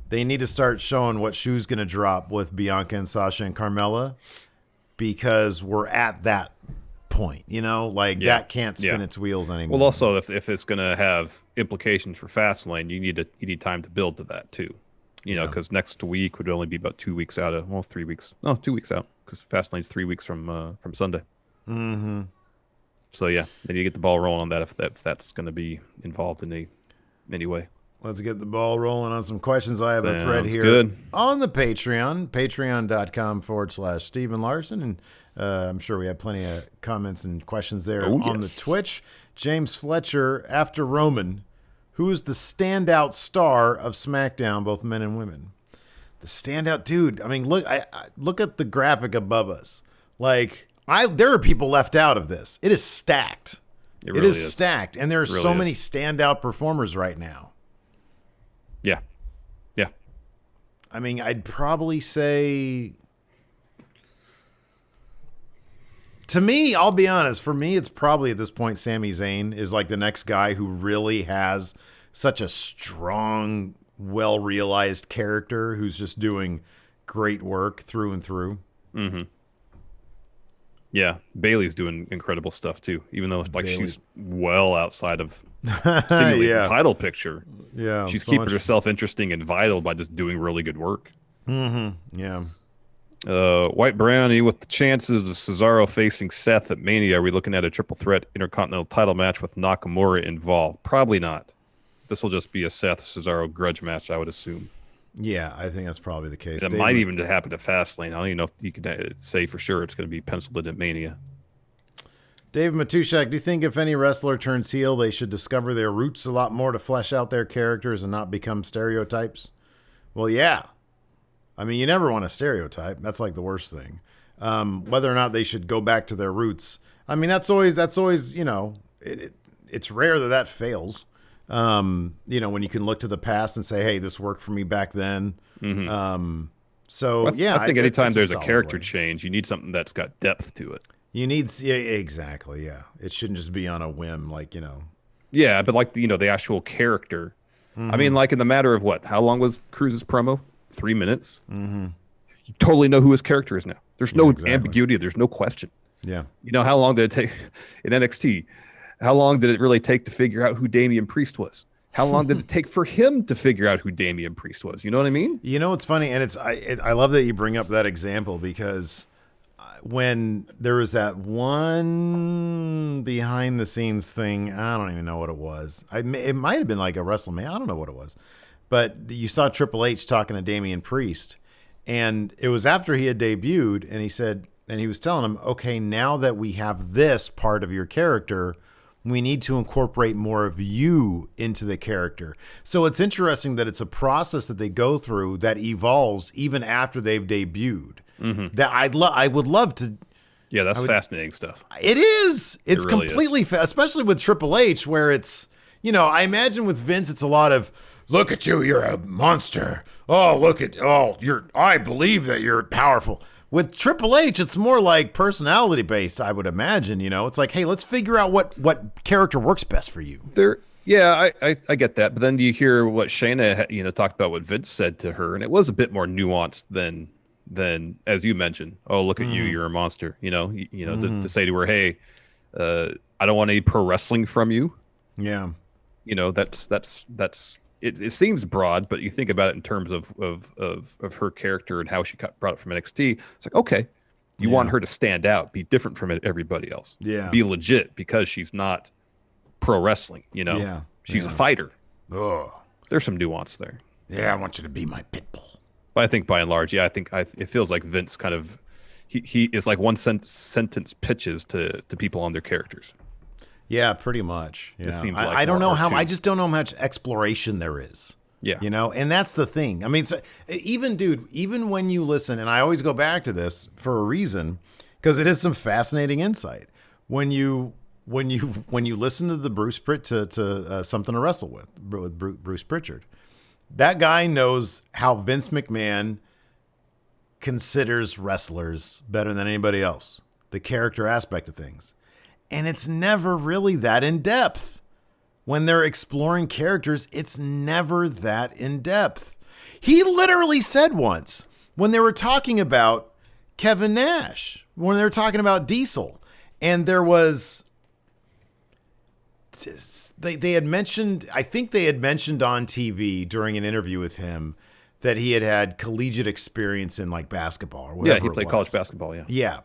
They need to start showing what shoe's going to drop with Bianca and Sasha and Carmella. Because we're at that point, that can't spin its wheels anymore. Well, also, if it's going to have implications for Fastlane, you need time to build to that too. Because next week would only be about 2 weeks out of 3 weeks. No, 2 weeks out because Fastlane's 3 weeks from Sunday. Mm-hmm. So yeah, then you get the ball rolling on that if that's going to be involved in any way. Let's get the ball rolling on some questions. I have a thread here on the Patreon, patreon.com/Steven Larson. And I'm sure we have plenty of comments and questions there on the Twitch. James Fletcher, after Roman, who is the standout star of SmackDown, both men and women? The standout dude. I mean, look at the graphic above us. Like, there are people left out of this. It is stacked. It really is stacked. And there are so many standout performers right now. Yeah. I mean, I'd probably say, to me, I'll be honest, for me, it's probably at this point, Sami Zayn is like the next guy who really has such a strong, well-realized character who's just doing great work through and through. Mm-hmm. Yeah, Bayley's doing incredible stuff too, even though she's well outside of seemingly the title picture. Yeah, she's keeping herself interesting and vital by just doing really good work. Mm-hmm. Yeah. White Brownie, with the chances of Cesaro facing Seth at Mania, are we looking at a triple threat intercontinental title match with Nakamura involved? Probably not. This will just be a Seth Cesaro grudge match, I would assume. Yeah, I think that's probably the case. It might even happen to Fastlane. I don't even know if you could say for sure it's going to be penciled in at Mania. David Matushak, do you think if any wrestler turns heel, they should discover their roots a lot more to flesh out their characters and not become stereotypes? Well, yeah. I mean, you never want a stereotype. That's like the worst thing. Whether or not they should go back to their roots. I mean, that's always it's rare that fails. When you can look to the past and say, hey, this worked for me back then. Mm-hmm. I think anytime there's a character change, you need something that's got depth to it. You need, exactly, yeah. It shouldn't just be on a whim, Yeah, but the actual character. Mm-hmm. I mean, like in the matter of how long was Cruz's promo? 3 minutes? Mm-hmm. You totally know who his character is now. There's no ambiguity. There's no question. Yeah. How long did it take in NXT? How long did it really take to figure out who Damian Priest was? How long did it take for him to figure out who Damian Priest was? You know what I mean? It's funny, and I love that you bring up that example because when there was that one behind the scenes thing, I don't even know what it was. It might have been like a WrestleMania. I don't know what it was. But you saw Triple H talking to Damian Priest, and it was after he had debuted, and he was telling him, okay, now that we have this part of your character, we need to incorporate more of you into the character. So it's interesting that it's a process that they go through that evolves even after they've debuted. Mm-hmm. That I would love to. Yeah, that's fascinating stuff. It is. It's really completely, especially with Triple H, where it's, I imagine with Vince, it's a lot of, look at you, you're a monster. Oh, I believe that you're powerful. With Triple H, it's more like personality based, I would imagine. It's like, hey, let's figure out what character works best for you. Yeah, I get that. But then you hear what Shayna, talked about what Vince said to her, and it was a bit more nuanced than than, as you mentioned, oh, look at you, you're a monster. To say to her, hey, I don't want any pro wrestling from you. Yeah. That's it seems broad, but you think about it in terms of her character and how she brought it from NXT. It's like, okay, you want her to stand out, be different from everybody else. Yeah. Be legit because she's not pro wrestling, Yeah. She's a fighter. Oh. There's some nuance there. Yeah, I want you to be my pit bull. But I think by and large, it feels like Vince kind of he is like one sentence pitches to people on their characters. Yeah, pretty much. Yeah. Seems like I don't know how. R2. I just don't know how much exploration there is. Yeah. And that's the thing. I mean, even when you listen, and I always go back to this for a reason, because it is some fascinating insight. When you listen to the Bruce to Something to Wrestle with Bruce Pritchard, that guy knows how Vince McMahon considers wrestlers better than anybody else. The character aspect of things. And it's never really that in depth. When they're exploring characters, it's never that in depth. He literally said once, when they were talking about Kevin Nash, when they were talking about Diesel, and there was, they had mentioned, I think they had mentioned on TV during an interview with him that he had collegiate experience in like basketball or whatever. Yeah, he played college basketball. Yeah. Yeah.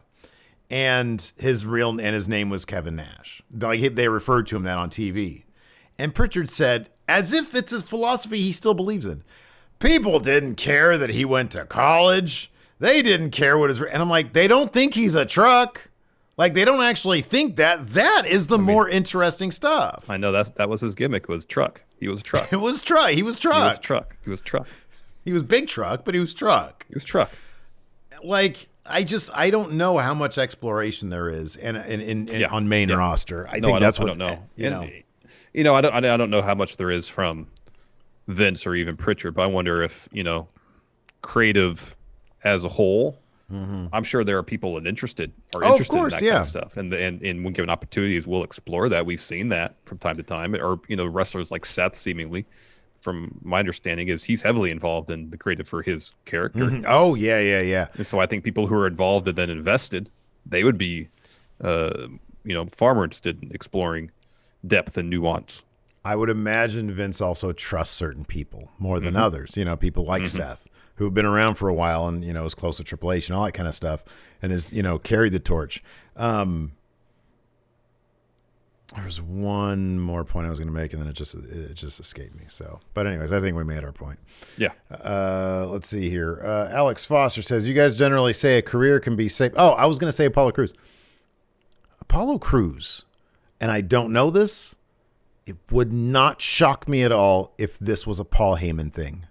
And his name was Kevin Nash. Like they referred to him that on TV. And Pritchard said, as if it's his philosophy he still believes in, people didn't care that he went to college. They didn't care what his... And I'm like, they don't think he's a truck. Like, they don't actually think that. That is the more interesting stuff. I know that was his gimmick, was truck. He was truck. It was truck. He was truck. He was truck. He was truck. He was big truck, but he was truck. He was truck. Like... I don't know how much exploration there is on main roster. I think that's what I don't know. I don't know how much there is from Vince or even Pritchard, but I wonder if, creative as a whole, I'm sure there are people interested in that kind of stuff. And when given opportunities, we'll explore that. We've seen that from time to time, or, wrestlers like Seth, seemingly, from my understanding, is he's heavily involved in the creative for his character. Oh, yeah. And so I think people who are involved and then invested, they would be, far more interested in exploring depth and nuance. I would imagine Vince also trusts certain people more than others. People like Seth, who've been around for a while and, is close to Triple H and all that kind of stuff, and has, carried the torch. There was one more point I was going to make, and then it just escaped me. So, but anyways, I think we made our point. Yeah. Let's see here. Alex Foster says, you guys generally say a career can be saved. Oh, I was going to say Apollo Crews. Apollo Crews, and I don't know this, it would not shock me at all if this was a Paul Heyman thing.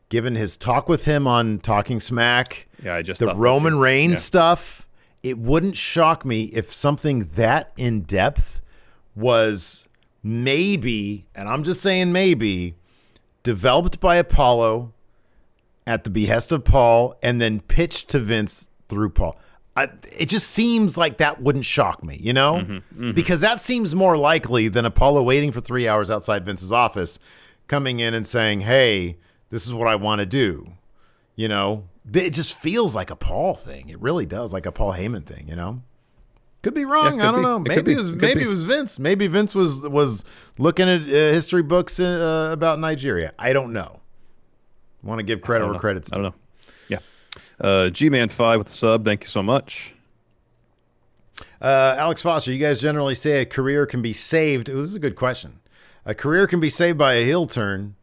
Given his talk with him on Talking Smack, the Roman Reigns stuff, it wouldn't shock me if something that in depth was maybe, and I'm just saying maybe, developed by Apollo at the behest of Paul and then pitched to Vince through Paul. It just seems like that wouldn't shock me, because that seems more likely than Apollo waiting for 3 hours outside Vince's office, coming in and saying, hey, this is what I want to do. It just feels like a Paul thing. It really does, like a Paul Heyman thing, Could be wrong. I don't know. Maybe it was Vince. Maybe Vince was looking at history books about Nigeria. I don't know. Want to give credit where credit's due. I don't know. Yeah. G-Man 5 with the sub. Thank you so much. Alex Foster, you guys generally say a career can be saved. Ooh, this is a good question. A career can be saved by a heel turn.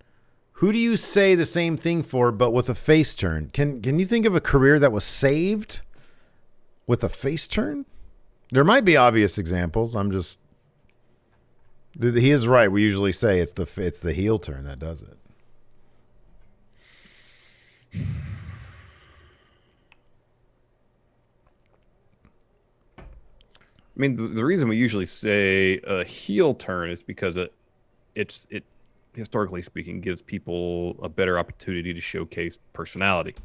Who do you say the same thing for, but with a face turn? Can you think of a career that was saved with a face turn? There might be obvious examples. He is right. We usually say it's the heel turn that does it. I mean, the reason we usually say a heel turn is because it historically speaking gives people a better opportunity to showcase personality.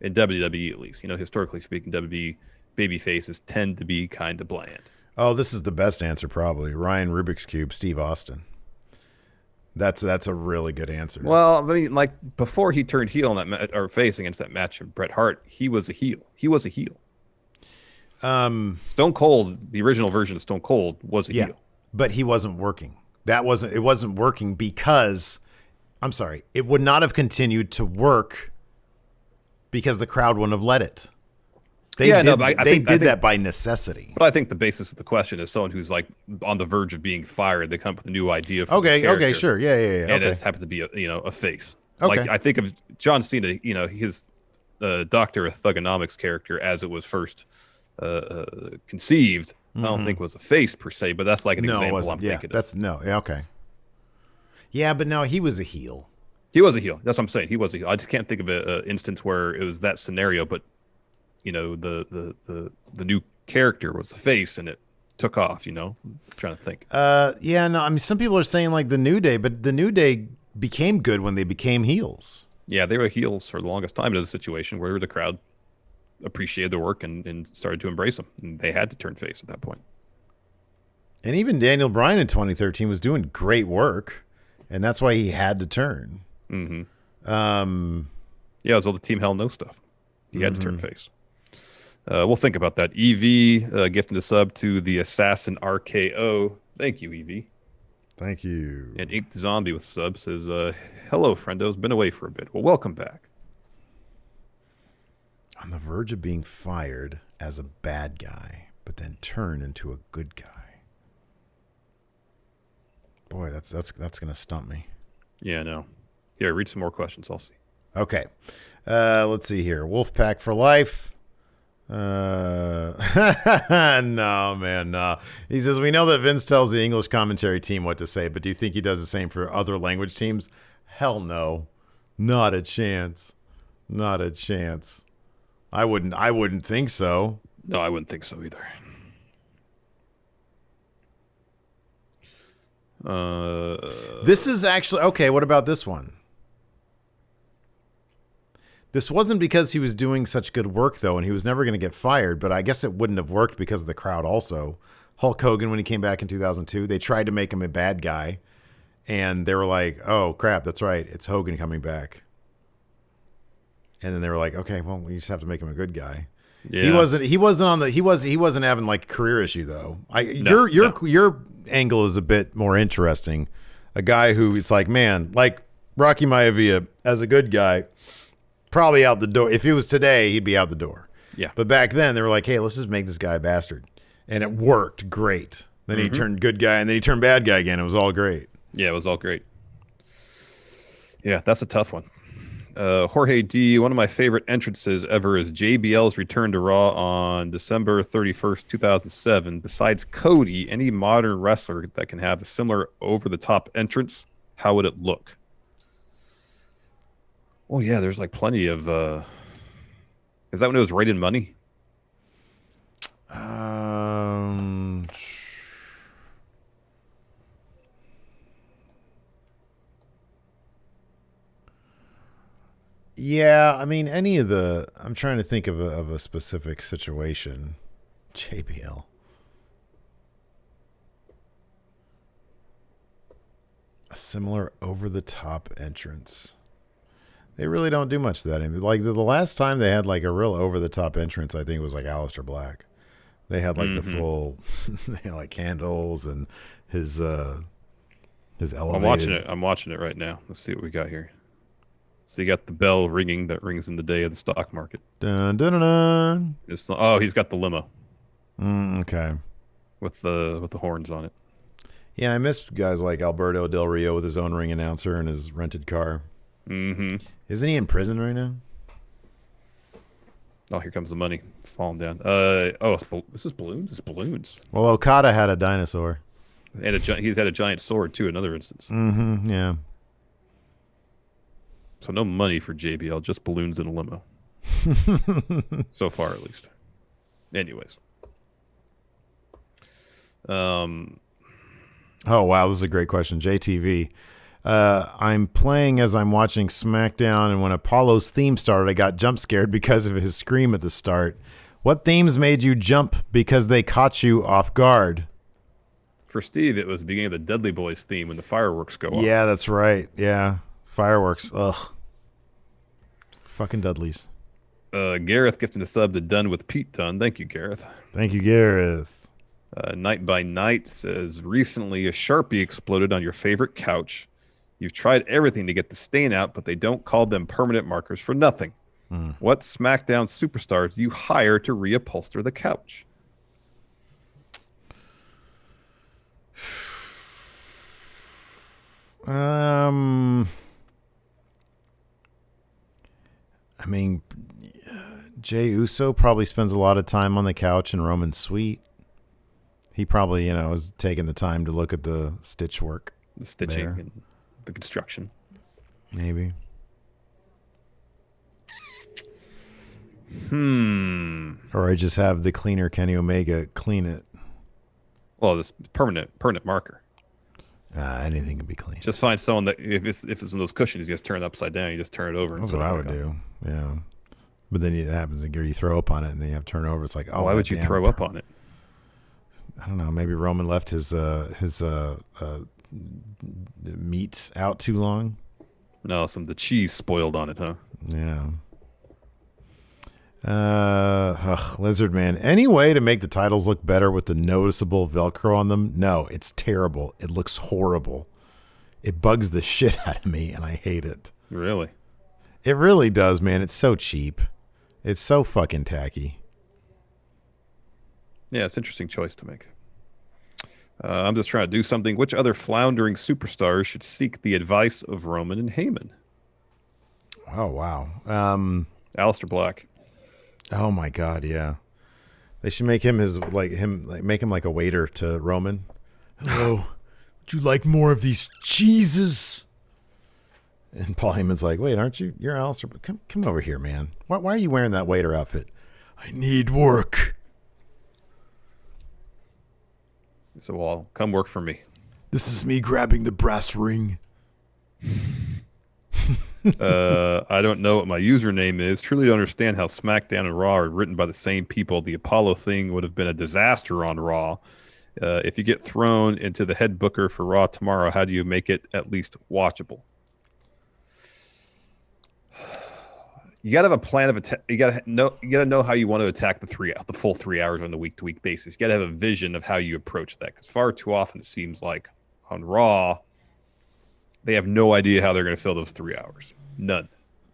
In WWE, at least, historically speaking, WWE baby faces tend to be kind of bland. Oh, this is the best answer probably. Ryan Rubik's Cube, Steve Austin. That's a really good answer. Well, I mean, like before he turned heel in that or face against that match of Bret Hart, he was a heel. Stone Cold, the original version of Stone Cold, was a heel. But he wasn't working. It wasn't working because, I'm sorry, it would not have continued to work because the crowd wouldn't have let it. They did that by necessity. But I think the basis of the question is someone who's like on the verge of being fired. They come up with a new idea for the character. Okay, sure. Yeah. And it happens to be a face. Okay. Like I think of John Cena, his Dr. Thugonomics character as it was first conceived. I don't think was a face per se, but that's like an example I'm thinking of. Okay. Yeah, but no, he was a heel. He was a heel. That's what I'm saying. He was a heel. I just can't think of an instance where it was that scenario, but the new character was the face and it took off, I'm trying to think. Yeah, no, I mean, some people are saying like the New Day, but the New Day became good when they became heels. Yeah, they were heels for the longest time in a situation where the crowd appreciated their work and started to embrace them. And they had to turn face at that point. And even Daniel Bryan in 2013 was doing great work, and that's why he had to turn. Mm-hmm. Yeah, it was all the Team Hell No stuff. He had to turn face. We'll think about that. EV gifting a sub to the Assassin RKO. Thank you, EV. Thank you. And Inked Zombie with sub says, hello, friendos. Been away for a bit. Well, welcome back. On the verge of being fired as a bad guy, but then turn into a good guy. Boy, that's going to stump me. Yeah, no. Here, read some more questions. I'll see. Okay. Let's see here. Wolfpack for life. No, man, no. He says, we know that Vince tells the English commentary team what to say, but do you think he does the same for other language teams? Hell no. Not a chance. Not a chance. I wouldn't think so. No, I wouldn't think so either. This is actually okay. What about this one? This wasn't because he was doing such good work, though, and he was never going to get fired, but I guess it wouldn't have worked because of the crowd also. Hulk Hogan, when he came back in 2002, they tried to make him a bad guy, and they were like, oh, crap, that's right. It's Hogan coming back. And then they were like, okay, well, we just have to make him a good guy. Yeah. He wasn't having like a career issue, though. Your angle is a bit more interesting. A guy who it's like, man, like Rocky Maivia as a good guy, probably out the door. If it was today, he'd be out the door. Yeah. But back then, they were like, hey, let's just make this guy a bastard. And it worked great. Then he turned good guy, and then he turned bad guy again. It was all great. Yeah, it was all great. Yeah, that's a tough one. Jorge D, one of my favorite entrances ever is JBL's return to Raw on December 31st, 2007. Besides Cody, any modern wrestler that can have a similar over-the-top entrance, how would it look? Oh, yeah, there's like plenty of... Is that when it was Rated Money? Yeah, I mean, any of the... I'm trying to think of a specific situation. JBL. A similar over-the-top entrance. They really don't do much to that. Like the last time they had like a real over-the-top entrance, I think it was like Aleister Black. They had like the full... they had like candles and his elevated... I'm watching it right now. Let's see what we got here. So you got the bell ringing that rings in the day of the stock market. Dun, dun, dun, dun. He's got the limo. Okay. With the horns on it. Yeah, I miss guys like Alberto Del Rio with his own ring announcer and his rented car. Mm-hmm. Isn't he in prison right now? Oh, here comes the money falling down. This is balloons. It's balloons. Well, Okada had a dinosaur. And he's had a giant sword too. Another instance. Mm-hmm. Yeah. So no money for JBL, just balloons in a limo. So far, at least. Anyways. Oh, wow. This is a great question. JTV. I'm playing as I'm watching SmackDown, and when Apollo's theme started, I got jump scared because of his scream at the start. What themes made you jump because they caught you off guard? For Steve, it was the beginning of the Dudley Boys theme when the fireworks go off. Yeah, that's right. Yeah, fireworks. Ugh. Fucking Dudleys. Gareth gifting a sub to Done with Pete Dunne. Thank you, Gareth. Thank you, Gareth. Night by Night says, recently a Sharpie exploded on your favorite couch. You've tried everything to get the stain out, but they don't call them permanent markers for nothing. What SmackDown superstars do you hire to reupholster the couch? I mean, Jey Uso probably spends a lot of time on the couch in Roman's suite. He probably, is taking the time to look at the stitch work. The stitching there. and the construction. Maybe. Or I just have the cleaner Kenny Omega clean it. Well, this permanent marker. Anything can be clean. Just find someone that if it's one of those cushions, you just turn it upside down. You just turn it over. That's what I would do. Yeah. But then it happens, you throw up on it, and then you have to turn it over. It's like, why would you throw up on it? I don't know. Maybe Roman left his meat out too long. No, the cheese spoiled on it, huh? Yeah. Lizard Man. Any way to make the titles look better with the noticeable Velcro on them? No, it's terrible. It looks horrible. It bugs the shit out of me, and I hate it. Really? It really does, man. It's so cheap. It's so fucking tacky. Yeah, it's an interesting choice to make. I'm just trying to do something. Which other floundering superstars should seek the advice of Roman and Heyman? Oh, wow. Aleister Black. Oh my God, yeah. They should make him make him like a waiter to Roman. Hello, would you like more of these cheeses? And Paul Heyman's like, wait, aren't you? You're Aleister. Come over here, man. Why are you wearing that waiter outfit? I need work. So, well, come work for me. This is me grabbing the brass ring. I don't know what my username is. Truly don't understand how SmackDown and Raw are written by the same people. The Apollo thing would have been a disaster on Raw. If you get thrown into the head booker for Raw tomorrow, how do you make it at least watchable? You got to have a plan of attack. You got to know how you want to attack the full 3 hours on the week-to-week basis. You got to have a vision of how you approach that, because far too often it seems like on Raw they have no idea how they're going to fill those 3 hours. None.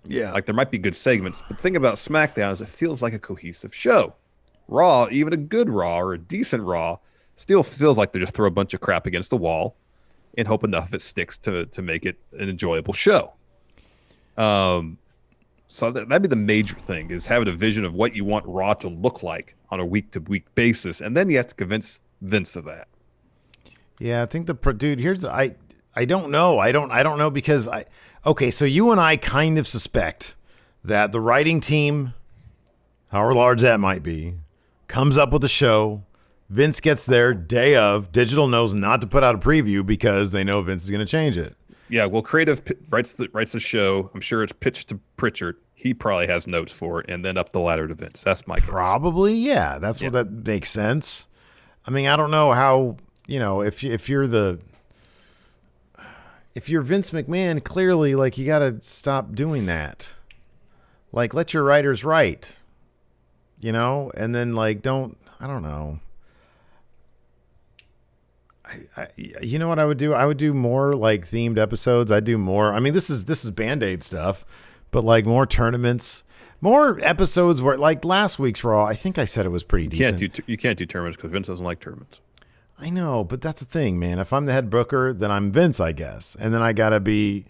Yeah. Like, there might be good segments, but the thing about SmackDown is it feels like a cohesive show. Raw, even a good Raw or a decent Raw, still feels like they just throw a bunch of crap against the wall and hope enough of it sticks to make it an enjoyable show. So that'd be the major thing, is having a vision of what you want Raw to look like on a week-to-week basis, and then you have to convince Vince of that. Yeah, I think dude, I don't know. I don't know, because okay, so you and I kind of suspect that the writing team, however large that might be, comes up with the show. Vince gets there day of. Digital knows not to put out a preview because they know Vince is going to change it. Yeah, well, creative writes the show. I'm sure it's pitched to Pritchard. He probably has notes for it, and then up the ladder to Vince. That's my guess. Probably, yeah. What that makes sense. I mean, I don't know how, if you're Vince McMahon, clearly, like, you got to stop doing that. Like, let your writers write, and then, like, I don't know. You know what I would do? I would do more like themed episodes. I'd do more. I mean, this is Band-Aid stuff, but like more tournaments, more episodes where, like last week's Raw, I think I said it was pretty decent. You can't do tournaments because Vince doesn't like tournaments. I know, but that's the thing, man. If I'm the head booker, then I'm Vince, I guess. And then I got to be,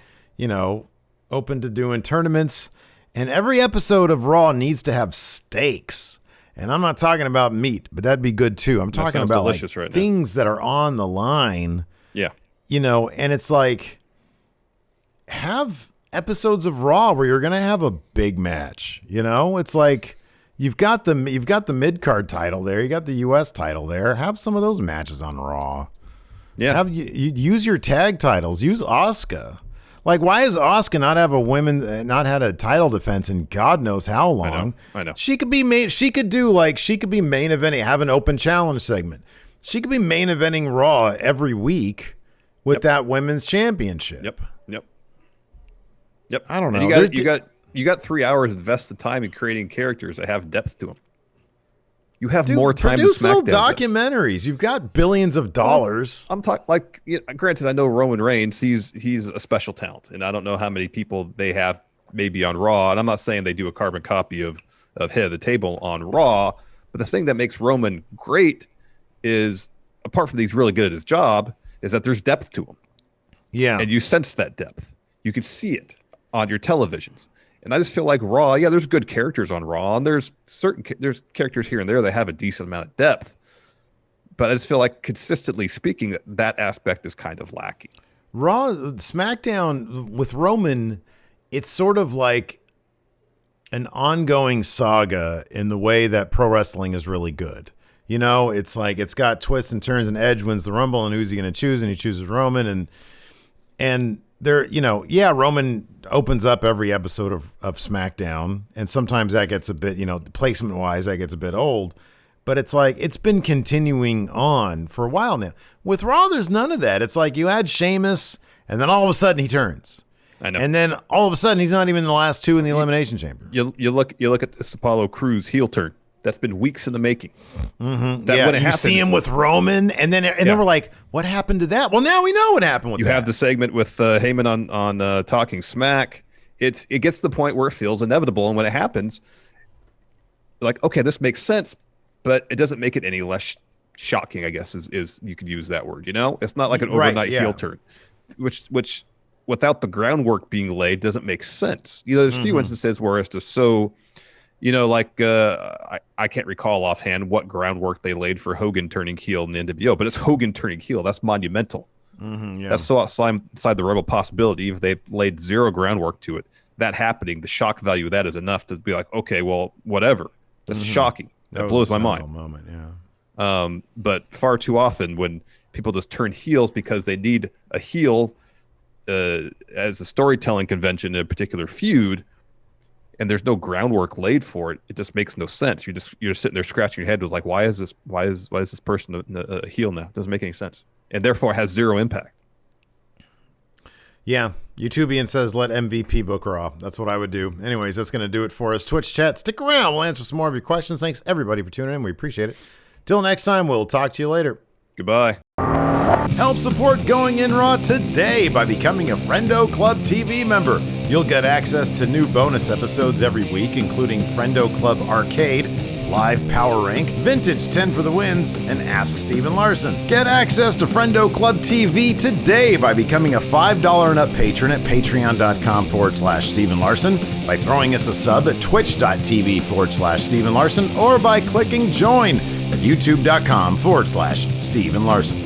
open to doing tournaments. And every episode of Raw needs to have stakes. And I'm not talking about meat, but that'd be good too. I'm talking about like things that are on the line. Yeah. And it's like, have episodes of Raw where you're going to have a big match. It's like you've got the mid-card title there. You got the US title there. Have some of those matches on Raw. Yeah. Have you use your tag titles. Use Asuka. Like, why does Asuka not have not had a title defense in God knows how long? I know. She could be main eventing, have an open challenge segment. She could be main eventing Raw every week with that women's championship. Yep. I don't know. And you got 3 hours invested time in creating characters that have depth to them. You have more time to produce little SmackDown. documentaries. You've got billions of dollars. I'm talking granted, I know Roman Reigns. He's a special talent, and I don't know how many people they have maybe on Raw. And I'm not saying they do a carbon copy of Head of the Table on Raw, but the thing that makes Roman great is, apart from that he's really good at his job, is that there's depth to him. Yeah. And you sense that depth. You can see it on your televisions. And I just feel like Raw, there's good characters on Raw, and there's characters here and there that have a decent amount of depth. But I just feel like, consistently speaking, that aspect is kind of lacking. Raw, SmackDown with Roman, it's sort of like an ongoing saga in the way that pro wrestling is really good. You know, it's like it's got twists and turns, and Edge wins the Rumble, and who's he going to choose? And he chooses Roman, and there, Roman opens up every episode of SmackDown, and sometimes that gets a bit, placement wise, that gets a bit old. But it's like it's been continuing on for a while now. With Raw, there's none of that. It's like you had Sheamus, and then all of a sudden he turns. I know. And then all of a sudden he's not even in the last two in the Elimination Chamber. You look at this Apollo Crews heel turn. That's been weeks in the making. Mm-hmm. When it happens, see him with Roman, and then we're like, what happened to that? Well, now we know what happened with that. You have the segment with Heyman on Talking Smack. It gets to the point where it feels inevitable, and when it happens, like, okay, this makes sense, but it doesn't make it any less shocking, I guess, is you could use that word. It's not like an overnight heel turn, which without the groundwork being laid doesn't make sense. There's few instances where it's just so. I can't recall offhand what groundwork they laid for Hogan turning heel in the NWO, but it's Hogan turning heel. That's monumental. That's so outside the realm of possibility. If they laid zero groundwork to it, that happening, the shock value of that is enough to be like, okay, well, whatever. That's shocking. That blows my mind. Moment, yeah. But far too often when people just turn heels because they need a heel as a storytelling convention in a particular feud, and there's no groundwork laid for it, it just makes no sense. You're sitting there scratching your head with like, why is this person a heel now? It doesn't make any sense, and therefore has zero impact. Yeah, YouTubian says let MVP book Raw. That's what I would do. Anyways, that's going to do it for us. Twitch chat, stick around. We'll answer some more of your questions. Thanks everybody for tuning in. We appreciate it. Till next time, we'll talk to you later. Goodbye. Help support Going In Raw today by becoming a Friendo Club TV member. You'll get access to new bonus episodes every week, including Friendo Club Arcade, Live Power Rank, Vintage 10 for the Wins, and Ask Steven Larson. Get access to Friendo Club TV today by becoming a $5 and up patron at patreon.com/Steven Larson, by throwing us a sub at twitch.tv/Steven Larson, or by clicking join at youtube.com/Steven Larson.